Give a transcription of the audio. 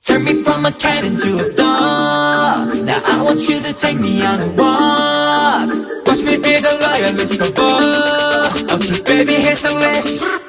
Turn me from a cat into a dog. Now I want you to take me on a walk. Watch me be the lion, let's go. Okay, baby, here's the wish.